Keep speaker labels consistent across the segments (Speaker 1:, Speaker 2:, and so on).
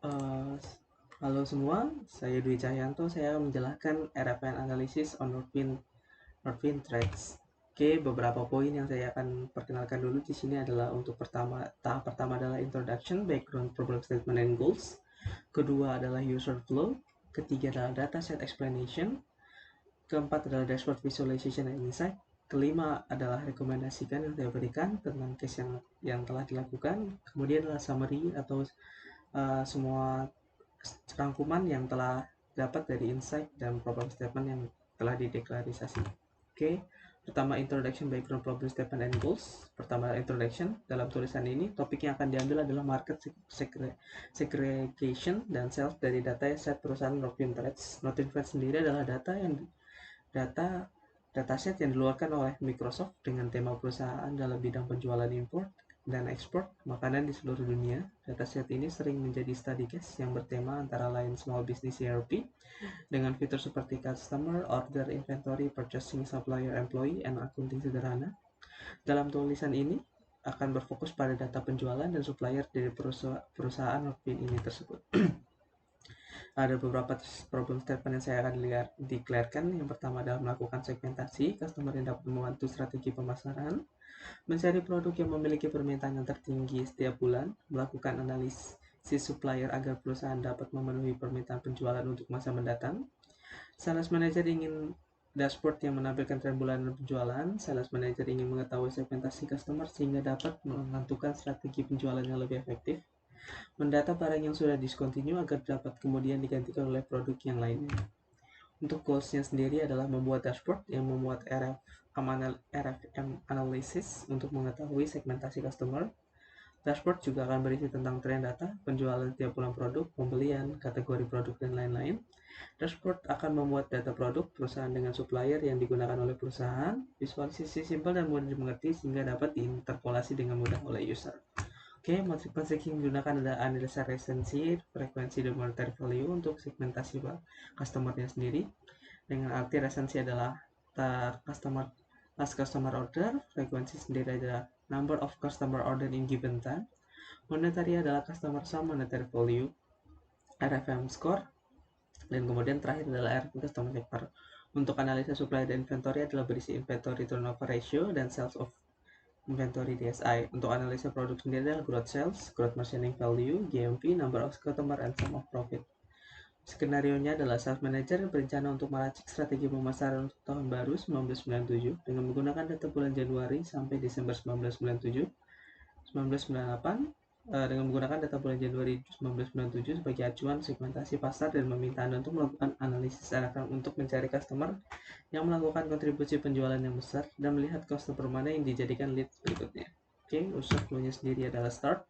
Speaker 1: Eh, Halo semua, saya Dwi Cahyanto. Saya akan menjelaskan RFN Analysis on Northwind Threads. Oke, beberapa poin yang saya akan perkenalkan dulu di sini adalah untuk tahap pertama adalah Introduction, Background, Problem Statement, and Goals. Kedua adalah User Flow. Ketiga adalah Dataset Explanation. Keempat adalah Dashboard Visualization and Insight. Kelima adalah rekomendasikan yang saya berikan tentang case yang telah dilakukan. Kemudian adalah summary atau semua rangkuman yang telah dapat dari insight dan problem statement yang telah dideklarisasi. Oke, pertama introduction, background, problem statement, and goals. Pertama introduction. Dalam tulisan ini topik yang akan diambil adalah market segregation dan sales dari data set perusahaan Northwind Threads. Northwind Threads sendiri adalah data dataset yang dikeluarkan oleh Microsoft dengan tema perusahaan dalam bidang penjualan impor dan ekspor makanan di seluruh dunia. Dataset ini sering menjadi study case yang bertema antara lain Small Business ERP dengan fitur seperti Customer, Order, Inventory, Purchasing, Supplier, Employee, and Accounting sederhana. Dalam tulisan ini akan berfokus pada data penjualan dan supplier dari perusahaan ini tersebut. Ada beberapa problem statement yang saya akan declarekan. Yang pertama adalah melakukan segmentasi customer yang dapat membantu strategi pemasaran, mencari produk yang memiliki permintaan yang tertinggi setiap bulan, melakukan analisis supplier agar perusahaan dapat memenuhi permintaan penjualan untuk masa mendatang. Sales manager ingin dashboard yang menampilkan tren bulanan penjualan. Sales manager ingin mengetahui segmentasi customer sehingga dapat menentukan strategi penjualan yang lebih efektif. Mendata barang yang sudah discontinue agar dapat kemudian digantikan oleh produk yang lainnya. Untuk goalsnya sendiri adalah membuat dashboard yang memuat RFM analysis untuk mengetahui segmentasi customer. Dashboard juga akan berisi tentang tren data, penjualan tiap bulan produk, pembelian, kategori produk, dan lain-lain. Dashboard akan memuat data produk perusahaan dengan supplier yang digunakan oleh perusahaan, visualisasi simpel dan mudah dimengerti sehingga dapat diinterpolasi dengan mudah oleh user. Oke, metrik-metrik yang digunakan adalah analisa resensi, frekuensi, dan monetary value untuk segmentasi customer-nya sendiri. Dengan arti resensi adalah last customer order, frekuensi sendiri adalah number of customer order in given time, monetary adalah customer sum monetary value, RFM score, dan kemudian terakhir adalah RFM customer factor. Untuk analisa supply dan inventory adalah berisi inventory turnover ratio dan sales of inventory DSI. Untuk analisa produk sendiri adalah growth sales, growth merchandising value, GMV, number of customer, and sum of profit. Skenario-nya adalah sales manager berencana untuk meracik strategi pemasaran untuk tahun baru 1997 dengan menggunakan data bulan Januari sampai Desember 1997, 1998 dengan menggunakan data bulan Januari 1997 sebagai acuan segmentasi pasar dan meminta Anda untuk melakukan analisis RFM untuk mencari customer yang melakukan kontribusi penjualan yang besar dan melihat customer mana yang dijadikan lead berikutnya. Oke, user flow-nya sendiri adalah start.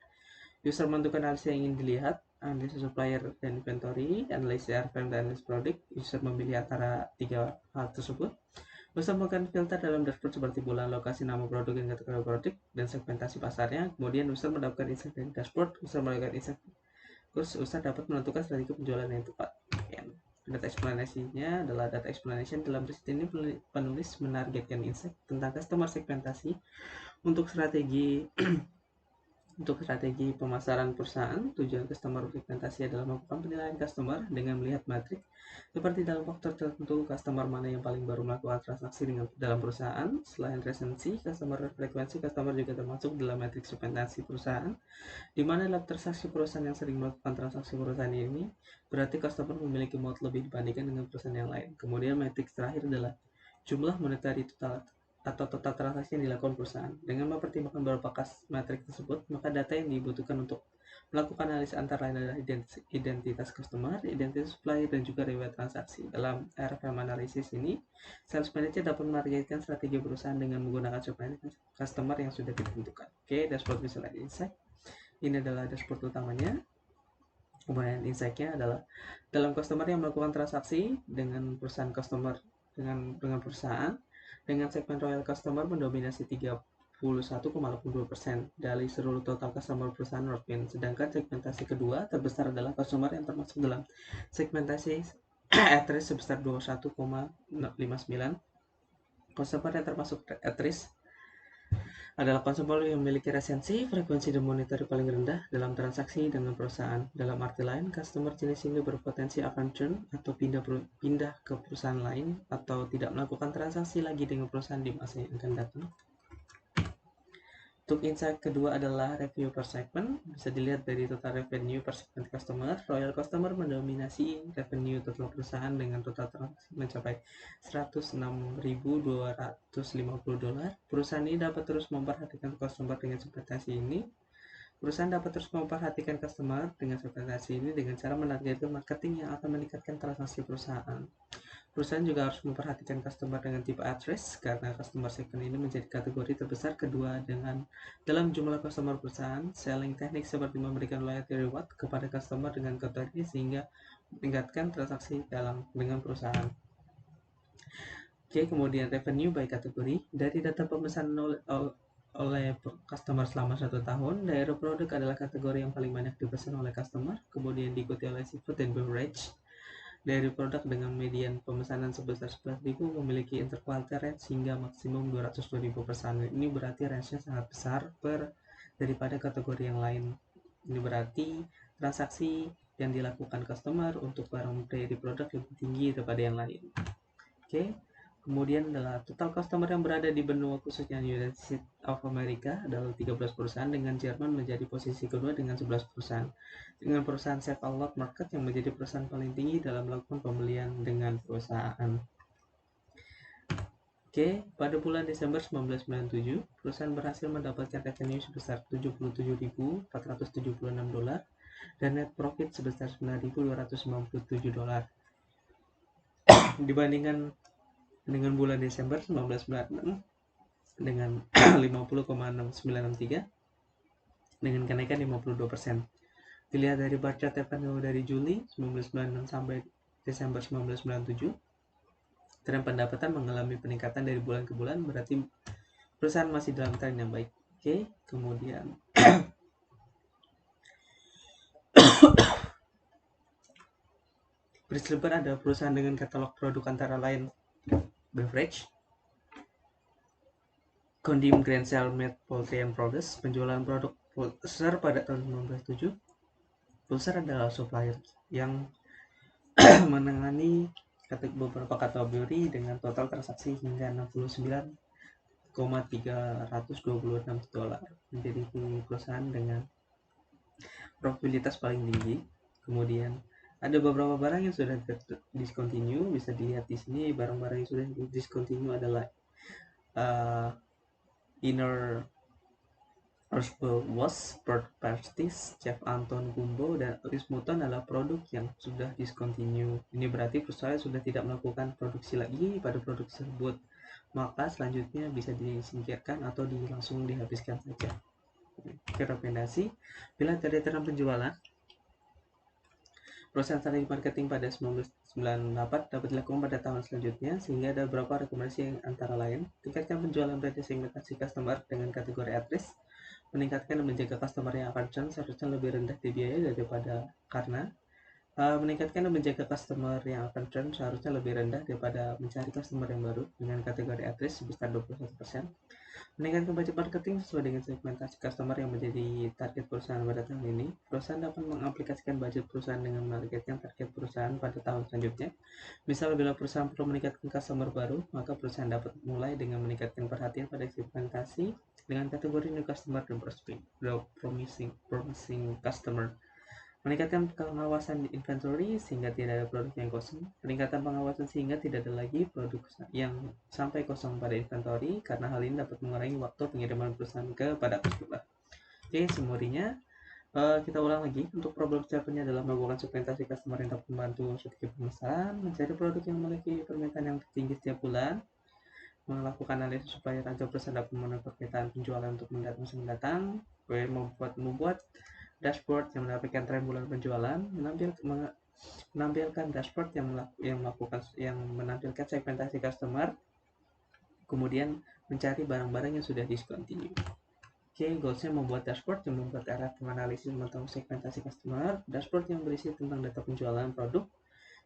Speaker 1: User menentukan analisis yang ingin dilihat, analisis supplier dan inventory, analisis RFM dan analisis produk. User memilih antara tiga hal tersebut. User melakukan filter dalam dashboard seperti bulan, lokasi, nama produk, dan kategori produk, dan segmentasi pasarnya. Kemudian user mendapatkan insight dari dashboard. User melakukan insight. Terus user dapat menentukan strategi penjualan yang tepat. Data explanation-nya adalah data explanation. Dalam riset ini penulis menargetkan insight tentang customer segmentasi untuk strategi pemasaran perusahaan. Tujuan customer segmentasi adalah melakukan penilaian customer dengan melihat matrik seperti dalam faktor tertentu customer mana yang paling baru melakukan transaksi dalam perusahaan. Selain resensi, customer frekuensi customer juga termasuk dalam matrik segmentasi perusahaan, di mana dalam transaksi perusahaan yang sering melakukan transaksi perusahaan ini berarti customer memiliki moat lebih dibandingkan dengan perusahaan yang lain. Kemudian matrik terakhir adalah jumlah monetary total atau total transaksi yang dilakukan perusahaan. Dengan mempertimbangkan beberapa metrik tersebut, maka data yang dibutuhkan untuk melakukan analisis antara lain adalah identitas customer, identitas supplier, dan juga riwayat transaksi. Dalam RFM analisis ini, sales manager dapat menargetkan strategi perusahaan dengan menggunakan supplier customer yang sudah ditentukan. Oke, dashboard visual insight. Ini adalah dashboard utamanya. Kemudian insight-nya adalah dalam customer yang melakukan transaksi dengan perusahaan dengan segmen royal customer mendominasi 31,82% dari seluruh total customer perusahaan Northwind. Sedangkan segmentasi kedua terbesar adalah customer yang termasuk dalam segmentasi at-risk sebesar 21,59%. Customer yang termasuk at-risk adalah konsumer yang memiliki resensi, frekuensi, dan monetary paling rendah dalam transaksi dengan perusahaan. Dalam arti lain, customer jenis ini berpotensi akan churn atau pindah ke perusahaan lain atau tidak melakukan transaksi lagi dengan perusahaan di masa yang akan datang. Untuk insight kedua adalah revenue per segment. Bisa dilihat dari total revenue per segment customer. Royal customer mendominasi revenue total perusahaan dengan total transaksi mencapai $106.250. Perusahaan ini dapat terus memperhatikan customer dengan segmentasi ini. Perusahaan dapat terus memperhatikan customer dengan segmentasi ini dengan cara menargetkan marketing yang akan meningkatkan transaksi perusahaan. Perusahaan juga harus memperhatikan customer dengan tipe address karena customer segment ini menjadi kategori terbesar kedua dalam jumlah customer perusahaan. Selling teknik seperti memberikan loyalty reward kepada customer dengan kategori sehingga meningkatkan transaksi dengan perusahaan. Oke, kemudian revenue by kategori. Dari data pemesanan oleh customer selama 1 tahun, daerah produk adalah kategori yang paling banyak dipesan oleh customer, kemudian diikuti oleh seafood dan beverage. Dari produk dengan median pemesanan sebesar 11.000 memiliki interquarter range hingga maksimum 202.000 pesanan. Ini berarti range-nya sangat besar daripada kategori yang lain. Ini berarti transaksi yang dilakukan customer untuk barang dari produk lebih tinggi daripada yang lain. Oke. Kemudian adalah total customer yang berada di benua khususnya United States of America adalah 13 perusahaan dengan Jerman menjadi posisi kedua dengan 11 perusahaan. Dengan perusahaan Save a Lot Market yang menjadi perusahaan paling tinggi dalam melakukan pembelian dengan perusahaan. Oke, pada bulan Desember 1997, perusahaan berhasil mendapatkan revenue sebesar $77.476 dan net profit sebesar $9.297. Dibandingkan dengan bulan Desember 1996 dengan 50,6963 dengan kenaikan 52%. Dilihat dari bar chart revenue dari Juli 1996 sampai Desember 1997, tren pendapatan mengalami peningkatan dari bulan ke bulan, berarti perusahaan masih dalam tren yang baik. Oke, kemudian Bridge ada perusahaan dengan katalog produk antara lain beverage, Condim Grand Sale Meat, Poultry and Produce. Penjualan produk Pulsar pada tahun 1907. Pulsar adalah supplier yang menangani beberapa kategori dengan total transaksi hingga $69,326, menjadi perusahaan dengan profitabilitas paling tinggi. Kemudian ada beberapa barang yang sudah discontinue, bisa dilihat di sini. Barang-barang yang sudah discontinue adalah Inner Was, Bird Pasties, Chef Anton Gumbo, dan Rismuton adalah produk yang sudah discontinue. Ini berarti perusahaan sudah tidak melakukan produksi lagi pada produk tersebut. Maka selanjutnya bisa disingkirkan atau langsung dihabiskan saja. Rekomendasi, bila dari tren penjualan, proses strategi marketing pada 1998 dapat dilakukan pada tahun selanjutnya, sehingga ada beberapa rekomendasi yang antara lain: tingkatkan penjualan berarti segmentasi customer dengan kategori address, meningkatkan dan menjaga customer yang akan churn seharusnya lebih rendah di biaya daripada meningkatkan dan menjaga customer yang akan churn seharusnya lebih rendah daripada mencari customer yang baru dengan kategori address sebesar 21%. Meningkatkan budget marketing sesuai dengan segmentasi customer yang menjadi target perusahaan pada tahun ini. Perusahaan dapat mengaplikasikan budget perusahaan dengan menargetkan target perusahaan pada tahun selanjutnya. Misal, bila perusahaan perlu meningkatkan customer baru, maka perusahaan dapat mulai dengan meningkatkan perhatian pada segmentasi dengan kategori new customer dan promising customer. Meningkatkan pengawasan inventory sehingga tidak ada produk yang kosong. Peningkatan pengawasan sehingga tidak ada lagi produk yang sampai kosong pada inventory, karena hal ini dapat mengurangi waktu pengiriman perusahaan kepada customer. Oke, sumurinya kita ulang lagi. Untuk problem jawabannya adalah melakukan segmentasi customer yang dapat membantu strategi pemesanan, mencari produk yang memiliki permintaan yang tinggi setiap bulan, melakukan analisis supaya agar perusahaan dapat memenuhi permintaan penjualan untuk mendatang, membuat dashboard yang menampilkan tren bulan penjualan, menampilkan dashboard yang menampilkan segmentasi customer, kemudian mencari barang-barang yang sudah discontinue. Oke, goalsnya membuat dashboard yang membuat arah menganalisis tentang segmentasi customer, dashboard yang berisi tentang data penjualan produk,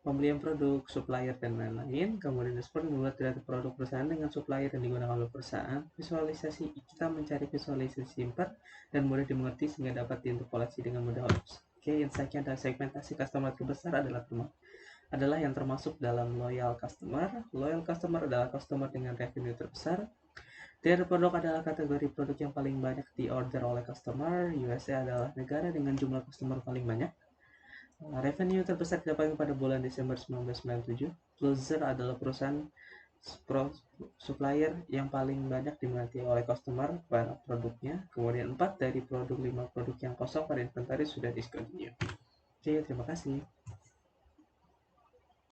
Speaker 1: pembelian produk, supplier, dan lain-lain. Kemudian dashboard membuat data produk perusahaan dengan supplier yang digunakan oleh perusahaan. Visualisasi, kita mencari visualisasi simple dan mudah dimengerti sehingga dapat diinterpolasi dengan mudah. Oke, insight-nya adalah segmentasi customer terbesar adalah yang termasuk dalam loyal customer. Loyal customer adalah customer dengan revenue terbesar. Data produk adalah kategori produk yang paling banyak diorder oleh customer. USA adalah negara dengan jumlah customer paling banyak. Revenue terbesar didapat pada bulan Desember 1997. Closer adalah perusahaan supplier yang paling banyak diminati oleh customer pada produknya. Kemudian 4 dari produk 5 produk yang kosong pada inventaris sudah discontinue. Oke, terima kasih.